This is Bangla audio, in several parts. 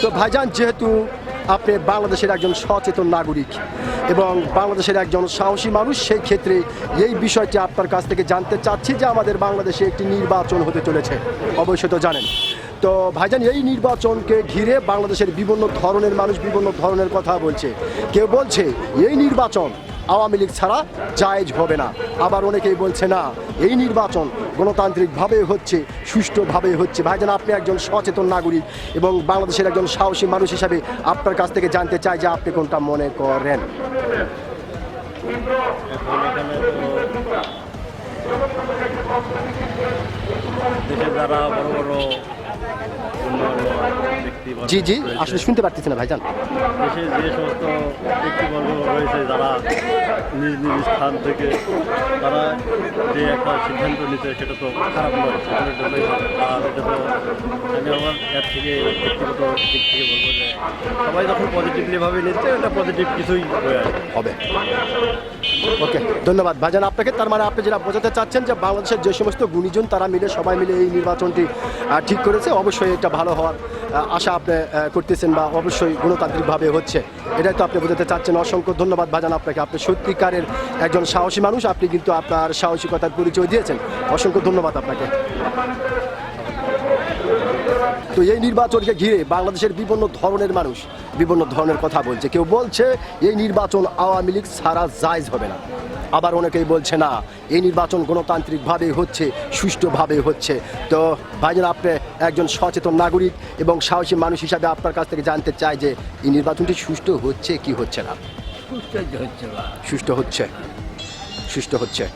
তো ভাইজান, যেহেতু আপনি বাংলাদেশের একজন সচেতন নাগরিক এবং বাংলাদেশের একজন সাহসী মানুষ, সেই ক্ষেত্রে এই বিষয়টি আপনার কাছ থেকে জানতে চাচ্ছি যে আমাদের বাংলাদেশে একটি নির্বাচন হতে চলেছে, অবশ্যই তো জানেন। তো ভাইজান, এই নির্বাচনকে ঘিরে বাংলাদেশের বিভিন্ন ধরনের মানুষ বিভিন্ন ধরনের কথা বলছে। কেউ বলছে এই নির্বাচন আওয়ামী লীগ ছাড়া জায়েজ হবে না, আবার অনেকেই বলছে না এই নির্বাচন গণতান্ত্রিকভাবে হচ্ছে, সুষ্ঠুভাবে হচ্ছে। ভাইজান, আপনি একজন সচেতন নাগরিক এবং বাংলাদেশের একজন সাহসী মানুষ হিসাবে আপনার কাছ থেকে জানতে চাই যে আপনি কোনটা মনে করেন। দেশের যারা বড় বড় ব্যক্তি, জি জি, আসলে শুনতে পারতেছি না ভাইজান। দেশে যে সমস্ত ব্যক্তিবর্গ রয়েছে যারা নিজ নিজ স্থান থেকে তারা যে একটা সিদ্ধান্ত নিতে, সেটা তো খারাপ নয়, সেটার জন্যই ভালো। আর এটা তো আমি আমার এর থেকে ব্যক্তিগত দিক থেকে বলবো যে সবাই যখন পজিটিভলিভাবে নিচ্ছে, এটা পজিটিভ কিছুই হয়ে আসবে হবে। ওকে, ধন্যবাদ ভাইজান আপনাকে। তার মানে আপনি যেটা বোঝাতে চাচ্ছেন যে বাংলাদেশের যে সমস্ত গুণীজন তারা মিলে সবাই মিলে এই নির্বাচনটি ঠিক করেছে, অবশ্যই এটা ভালো হওয়ার আশা আপনি করতেছেন বা অবশ্যই গণতান্ত্রিকভাবে হচ্ছে, এটাই তো আপনি বোঝাতে চাচ্ছেন। অসংখ্য ধন্যবাদ ভাইজান আপনাকে। আপনি সত্যিকারের একজন সাহসী মানুষ, আপনি কিন্তু আপনার সাহসিকতার পরিচয় দিয়েছেন। অসংখ্য ধন্যবাদ আপনাকে। তো এই নির্বাচনকে ঘিরে বাংলাদেশের বিভিন্ন ধরনের মানুষ বিভিন্ন ধরনের কথা বলছে। কেউ বলছে এই নির্বাচন আওয়ামী লীগ ছাড়া জায়েজ হবে না, আবার অনেকেই বলছে না এই নির্বাচন গণতান্ত্রিকভাবে হচ্ছে, সুষ্ঠুভাবে হচ্ছে। তো ভাইজান, আপনি একজন সচেতন নাগরিক এবং সাহসী মানুষ হিসাবে আপনার কাছ থেকে জানতে চাই যে এই নির্বাচনটি সুষ্ঠু হচ্ছে কি হচ্ছে না? সুষ্ঠু হচ্ছে, সুষ্ঠু হচ্ছে।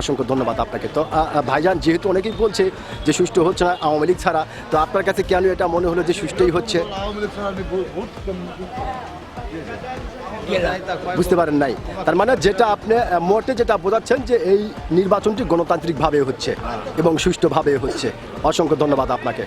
অসংখ্য ধন্যবাদ আপনাকে। তো ভাইজান, যেহেতু অনেকেই বলছে যে সুষ্ঠু হচ্ছে না আওয়ামী লীগ ছাড়া, তো আপনার কাছে কেন এটা মনে হলো যে সুষ্ঠুই হচ্ছে? বুঝতে পারেন নাই? তার মানে যেটা আপনি মোটে যেটা বোঝাচ্ছেন যে এই নির্বাচনটি গণতান্ত্রিকভাবে হচ্ছে এবং সুষ্ঠুভাবে হচ্ছে। অসংখ্য ধন্যবাদ আপনাকে।